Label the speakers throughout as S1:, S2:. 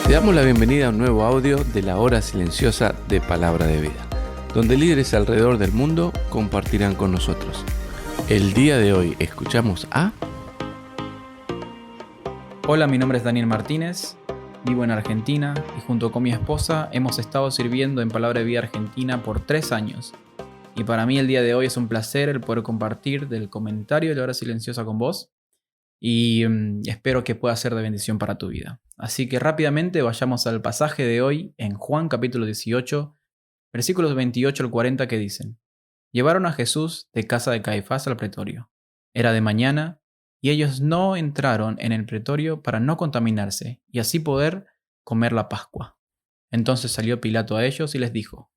S1: Te damos la bienvenida a un nuevo audio de la hora silenciosa de Palabra de Vida, donde líderes alrededor del mundo compartirán con nosotros. El día de hoy escuchamos a...
S2: Hola, mi nombre es Daniel Martínez, vivo en Argentina y junto con mi esposa hemos estado sirviendo en Palabra de Vida Argentina por 3 años. Y para mí el día de hoy es un placer el poder compartir del comentario de la hora silenciosa con vos y espero que pueda ser de bendición para tu vida. Así que rápidamente vayamos al pasaje de hoy en Juan capítulo 18, versículos 28 al 40 que dicen: Llevaron a Jesús de casa de Caifás al pretorio. Era de mañana y ellos no entraron en el pretorio para no contaminarse y así poder comer la Pascua. Entonces salió Pilato a ellos y les dijo: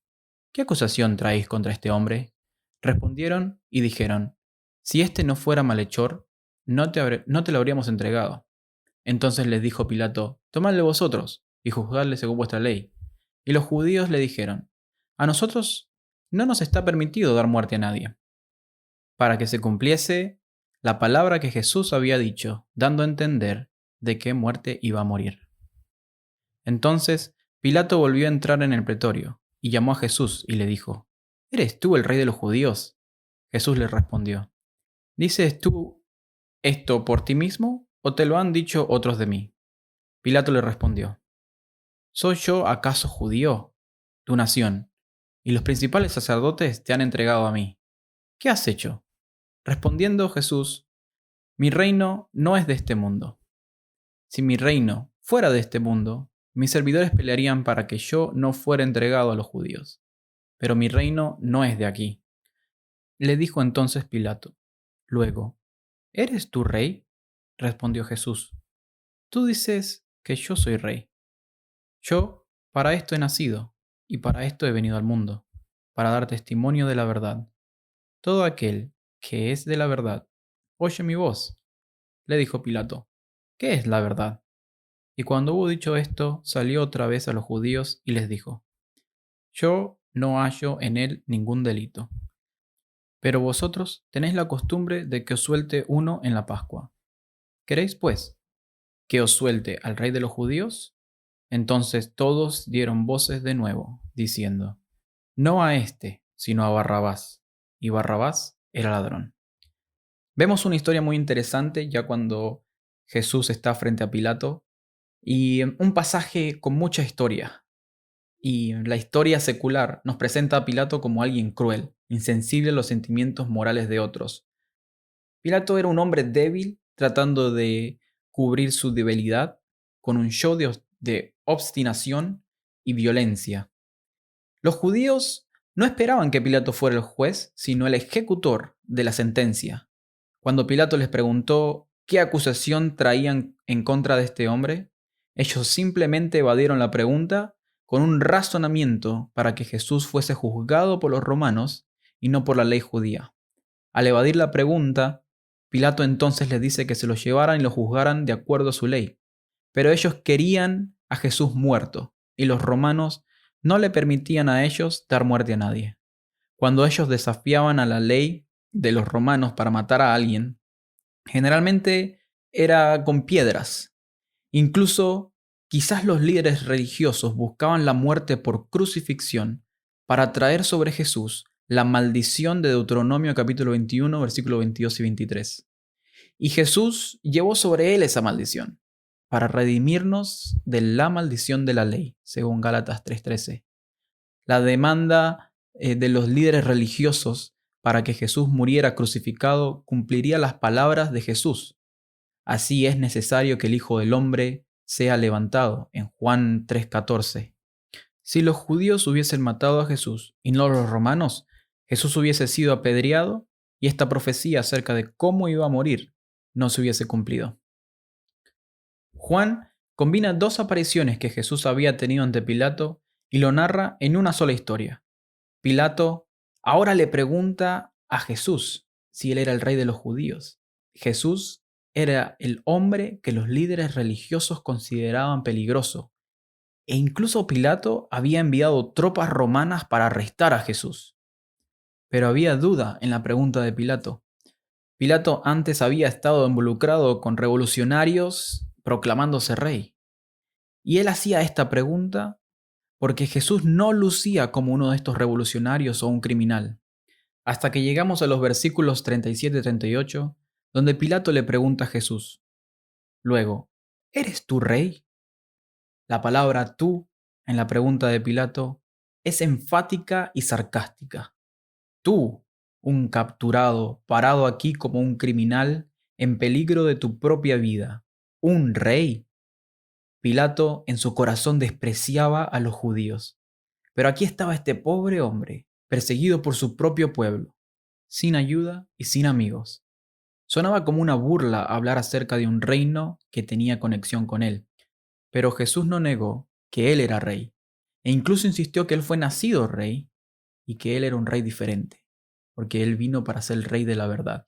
S2: ¿Qué acusación traéis contra este hombre? Respondieron y dijeron: Si este no fuera malhechor, no te lo habríamos entregado. Entonces les dijo Pilato: Tomadle vosotros y juzgadle según vuestra ley. Y los judíos le dijeron: A nosotros no nos está permitido dar muerte a nadie, para que se cumpliese la palabra que Jesús había dicho, dando a entender de qué muerte iba a morir. Entonces Pilato volvió a entrar en el pretorio y llamó a Jesús y le dijo: ¿Eres tú el rey de los judíos? Jesús le respondió: ¿Dices tú esto por ti mismo o te lo han dicho otros de mí? Pilato le respondió: ¿Soy yo acaso judío, tu nación, y los principales sacerdotes te han entregado a mí? ¿Qué has hecho? Respondiendo Jesús: Mi reino no es de este mundo. Si mi reino fuera de este mundo, mis servidores pelearían para que yo no fuera entregado a los judíos. Pero mi reino no es de aquí. Le dijo entonces Pilato. Luego: ¿Eres tú rey? Respondió Jesús: Tú dices que yo soy rey. Yo para esto he nacido, y para esto he venido al mundo, para dar testimonio de la verdad. Todo aquel que es de la verdad, oye mi voz. Le dijo Pilato: ¿Qué es la verdad? Y cuando hubo dicho esto, salió otra vez a los judíos y les dijo: Yo no hallo en él ningún delito. Pero vosotros tenéis la costumbre de que os suelte uno en la Pascua. ¿Queréis, pues, que os suelte al rey de los judíos? Entonces todos dieron voces de nuevo, diciendo: No a éste, sino a Barrabás. Y Barrabás era ladrón. Vemos una historia muy interesante ya cuando Jesús está frente a Pilato, y un pasaje con mucha historia. Y la historia secular nos presenta a Pilato como alguien cruel, insensible a los sentimientos morales de otros. Pilato era un hombre débil tratando de cubrir su debilidad con un show de obstinación y violencia. Los judíos no esperaban que Pilato fuera el juez, sino el ejecutor de la sentencia. Cuando Pilato les preguntó qué acusación traían en contra de este hombre, ellos simplemente evadieron la pregunta con un razonamiento para que Jesús fuese juzgado por los romanos y no por la ley judía. Al evadir la pregunta, Pilato entonces les dice que se lo llevaran y lo juzgaran de acuerdo a su ley. Pero ellos querían a Jesús muerto, y los romanos no le permitían a ellos dar muerte a nadie. Cuando ellos desafiaban a la ley de los romanos para matar a alguien, generalmente era con piedras. Incluso quizás los líderes religiosos buscaban la muerte por crucifixión para traer sobre Jesús la maldición de Deuteronomio capítulo 21, versículos 22 y 23. Y Jesús llevó sobre él esa maldición para redimirnos de la maldición de la ley, según Gálatas 3:13. La demanda de los líderes religiosos para que Jesús muriera crucificado cumpliría las palabras de Jesús. Así es necesario que el Hijo del Hombre sea levantado, en Juan 3:14. Si los judíos hubiesen matado a Jesús y no los romanos, Jesús hubiese sido apedreado y esta profecía acerca de cómo iba a morir no se hubiese cumplido. Juan combina 2 apariciones que Jesús había tenido ante Pilato y lo narra en una sola historia. Pilato ahora le pregunta a Jesús si él era el rey de los judíos. Jesús era el hombre que los líderes religiosos consideraban peligroso, e incluso Pilato había enviado tropas romanas para arrestar a Jesús. Pero había duda en la pregunta de Pilato. Pilato antes había estado involucrado con revolucionarios proclamándose rey. Y él hacía esta pregunta porque Jesús no lucía como uno de estos revolucionarios o un criminal. Hasta que llegamos a los versículos 37 y 38, donde Pilato le pregunta a Jesús, luego, ¿eres tú rey? La palabra tú en la pregunta de Pilato es enfática y sarcástica. Tú, un capturado, parado aquí como un criminal en peligro de tu propia vida, un rey. Pilato en su corazón despreciaba a los judíos. Pero aquí estaba este pobre hombre, perseguido por su propio pueblo, sin ayuda y sin amigos. Sonaba como una burla hablar acerca de un reino que tenía conexión con él. Pero Jesús no negó que él era rey, e incluso insistió que él fue nacido rey y que él era un rey diferente, porque él vino para ser el rey de la verdad.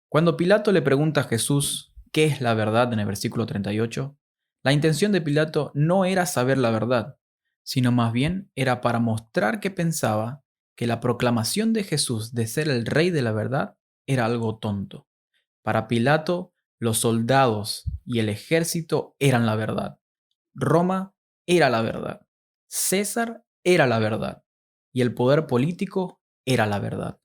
S2: Cuando Pilato le pregunta a Jesús qué es la verdad en el versículo 38, la intención de Pilato no era saber la verdad, sino más bien era para mostrar que pensaba que la proclamación de Jesús de ser el rey de la verdad era algo tonto. Para Pilato, los soldados y el ejército eran la verdad. Roma era la verdad. César era la verdad. Y el poder político era la verdad.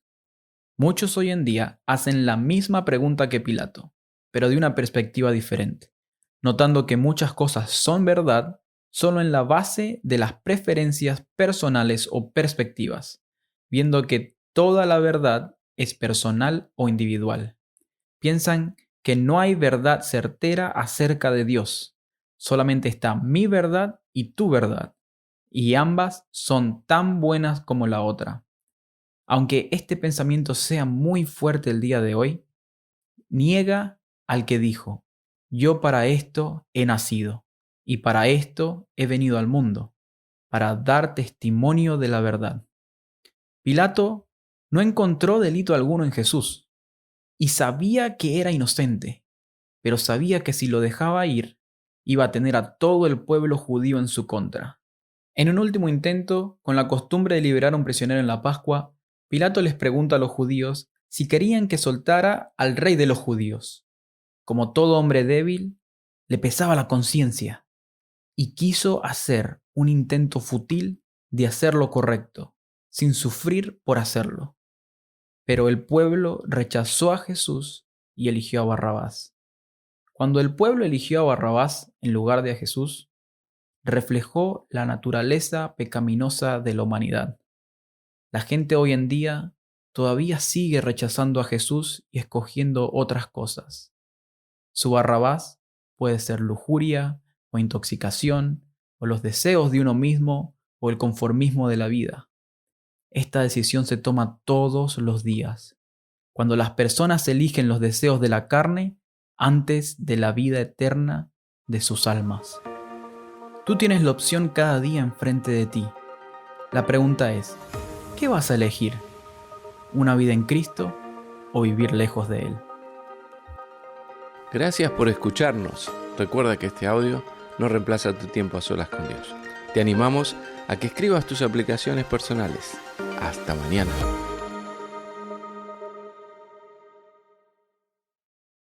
S2: Muchos hoy en día hacen la misma pregunta que Pilato, pero de una perspectiva diferente, notando que muchas cosas son verdad solo en la base de las preferencias personales o perspectivas, viendo que toda la verdad es personal o individual. Piensan que no hay verdad certera acerca de Dios, solamente está mi verdad y tu verdad, y ambas son tan buenas como la otra. Aunque este pensamiento sea muy fuerte el día de hoy, niega al que dijo, yo para esto he nacido y para esto he venido al mundo, para dar testimonio de la verdad. Pilato no encontró delito alguno en Jesús y sabía que era inocente, pero sabía que si lo dejaba ir, iba a tener a todo el pueblo judío en su contra. En un último intento, con la costumbre de liberar a un prisionero en la Pascua, Pilato les pregunta a los judíos si querían que soltara al rey de los judíos. Como todo hombre débil, le pesaba la conciencia y quiso hacer un intento fútil de hacer lo correcto, sin sufrir por hacerlo. Pero el pueblo rechazó a Jesús y eligió a Barrabás. Cuando el pueblo eligió a Barrabás en lugar de a Jesús, reflejó la naturaleza pecaminosa de la humanidad. La gente hoy en día todavía sigue rechazando a Jesús y escogiendo otras cosas. Su Barrabás puede ser lujuria o intoxicación, o los deseos de uno mismo o el conformismo de la vida. Esta decisión se toma todos los días, cuando las personas eligen los deseos de la carne antes de la vida eterna de sus almas. Tú tienes la opción cada día enfrente de ti. La pregunta es, ¿qué vas a elegir? ¿Una vida en Cristo o vivir lejos de Él?
S1: Gracias por escucharnos. Recuerda que este audio no reemplaza tu tiempo a solas con Dios. Te animamos a que escribas tus aplicaciones personales. Hasta mañana.